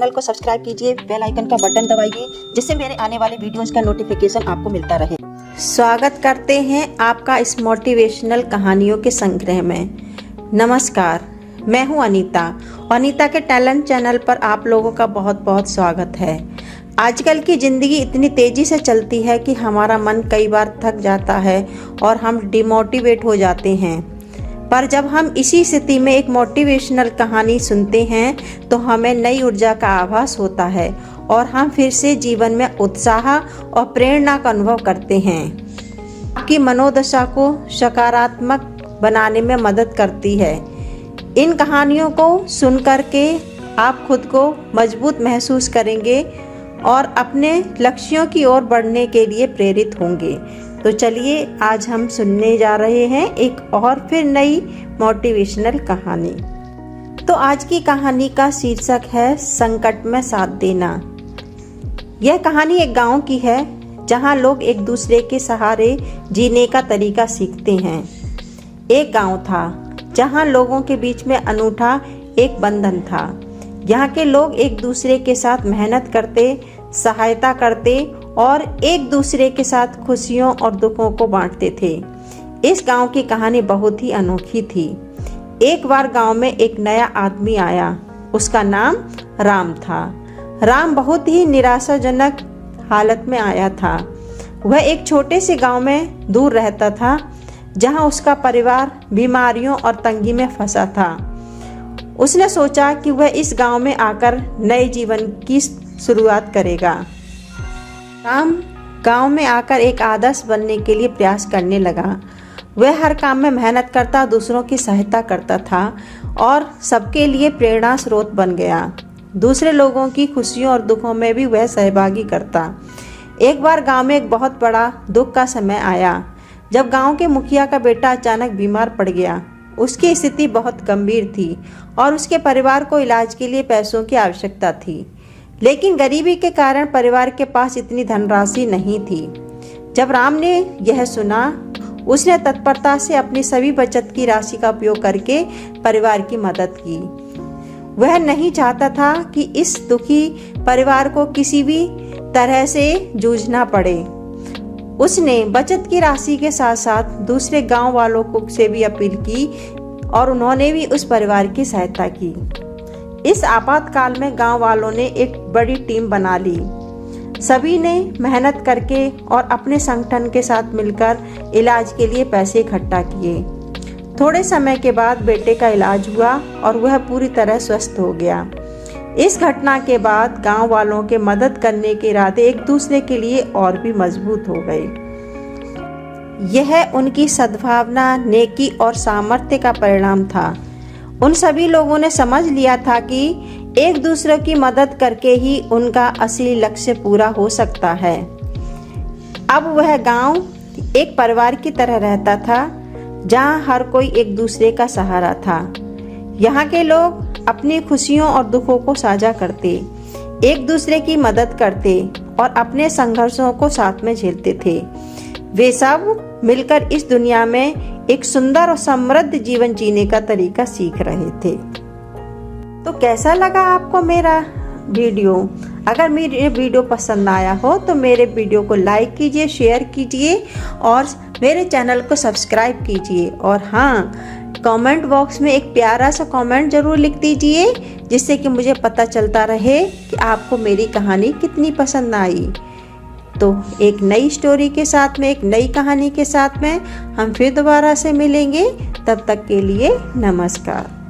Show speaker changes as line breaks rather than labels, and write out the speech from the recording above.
Channel को subscribe कीजिए, bell icon का बटन दबाइए जिससे मेरे आने वाले वीडियोस का नोटिफिकेशन आपको मिलता रहे। स्वागत करते हैं आपका इस मोटिवेशनल कहानियों के संग्रह में। नमस्कार, मैं हूं अनीता के टैलेंट चैनल पर आप लोगों का बहुत बहुत स्वागत है। आजकल की ज़िंदगी इतनी तेज़ी से चलती है कि हमारा मन कई बार थक जाता है और हम डिमोटिवेट हो जाते हैं। पर जब हम इसी स्थिति में एक मोटिवेशनल कहानी सुनते हैं तो हमें नई ऊर्जा का आभास होता है और हम फिर से जीवन में उत्साह और प्रेरणा का अनुभव करते हैं। आपकी मनोदशा को सकारात्मक बनाने में मदद करती है। इन कहानियों को सुनकर के आप खुद को मजबूत महसूस करेंगे और अपने लक्ष्यों की ओर बढ़ने के लिए प्रेरित होंगे। तो चलिए आज हम सुनने जा रहे हैं एक और फिर नई मोटिवेशनल कहानी। तो आज की कहानी का शीर्षक है संकट में साथ देना। यह कहानी एक गांव की है जहां लोग एक दूसरे के सहारे जीने का तरीका सीखते हैं। एक गांव था जहां लोगों के बीच में अनूठा एक बंधन था। यहाँ के लोग एक दूसरे के साथ मेहनत करते, सहायता करते और एक दूसरे के साथ खुशियों और दुखों को बांटते थे। इस गांव की कहानी बहुत ही अनोखी थी। एक बार गांव में एक नया आदमी आया। उसका नाम राम था। राम बहुत ही निराशाजनक हालत में आया था। वह एक छोटे से गांव में दूर रहता था जहां उसका परिवार बीमारियों और तंगी में फंसा था। उसने सोचा कि वह इस गांव में आकर नए जीवन की शुरुआत करेगा। राम गांव में आकर एक आदर्श बनने के लिए प्रयास करने लगा। वह हर काम में मेहनत करता, दूसरों की सहायता करता था और सबके लिए प्रेरणा स्रोत बन गया। दूसरे लोगों की खुशियों और दुखों में भी वह सहभागी करता। एक बार गांव में एक बहुत बड़ा दुख का समय आया जब गांव के मुखिया का बेटा अचानक बीमार पड़ गया। उसकी स्थिति बहुत गंभीर थी और उसके परिवार को इलाज के लिए पैसों की आवश्यकता थी, लेकिन गरीबी के कारण परिवार के पास इतनी धनराशि नहीं थी। जब राम ने यह सुना, उसने तत्परता से अपनी सभी बचत की राशि का उपयोग करके परिवार की मदद की। वह नहीं चाहता था कि इस दुखी परिवार को किसी भी तरह से जूझना पड़े। उसने बचत की राशि के साथ साथ दूसरे गांव वालों को से भी अपील की और उन्होंने भी उस परिवार की सहायता की। इस आपातकाल में गांव वालों ने एक बड़ी टीम बना ली। सभी ने मेहनत करके और अपने संगठन के साथ मिलकर इलाज के लिए पैसे इकट्ठा किए। थोड़े समय के बाद बेटे का इलाज हुआ और वह पूरी तरह स्वस्थ हो गया। इस घटना के बाद गांव वालों के मदद करने के इरादे एक दूसरे के लिए और भी मजबूत हो गए। यह उनकी सद्भावना, नेकी और सामर्थ्य का परिणाम था। उन सभी लोगों ने समझ लिया था कि एक दूसरे की मदद करके ही उनका असली लक्ष्य पूरा हो सकता है। अब वह गांव एक परिवार की तरह रहता था जहां हर कोई एक दूसरे का सहारा था। यहाँ के लोग अपनी खुशियों और दुखों को साझा करते, एक दूसरे की मदद करते और अपने संघर्षों को साथ में झेलते थे। वे सब मिलकर इस दुनिया में एक सुंदर और समृद्ध जीवन जीने का तरीका सीख रहे थे। तो कैसा लगा आपको मेरा वीडियो? अगर मेरे वीडियो पसंद आया हो तो मेरे वीडियो को लाइक कीजिए, शेयर कीजिए और मेरे चैनल को सब्सक्राइब कीजिए। और हाँ, कमेंट बॉक्स में एक प्यारा सा कमेंट जरूर लिख दीजिए जिससे कि मुझे पता चलता रहे कि आपको मेरी कहानी कितनी पसंद आई। तो एक नई स्टोरी के साथ में, एक नई कहानी के साथ में हम फिर दोबारा से मिलेंगे। तब तक के लिए नमस्कार।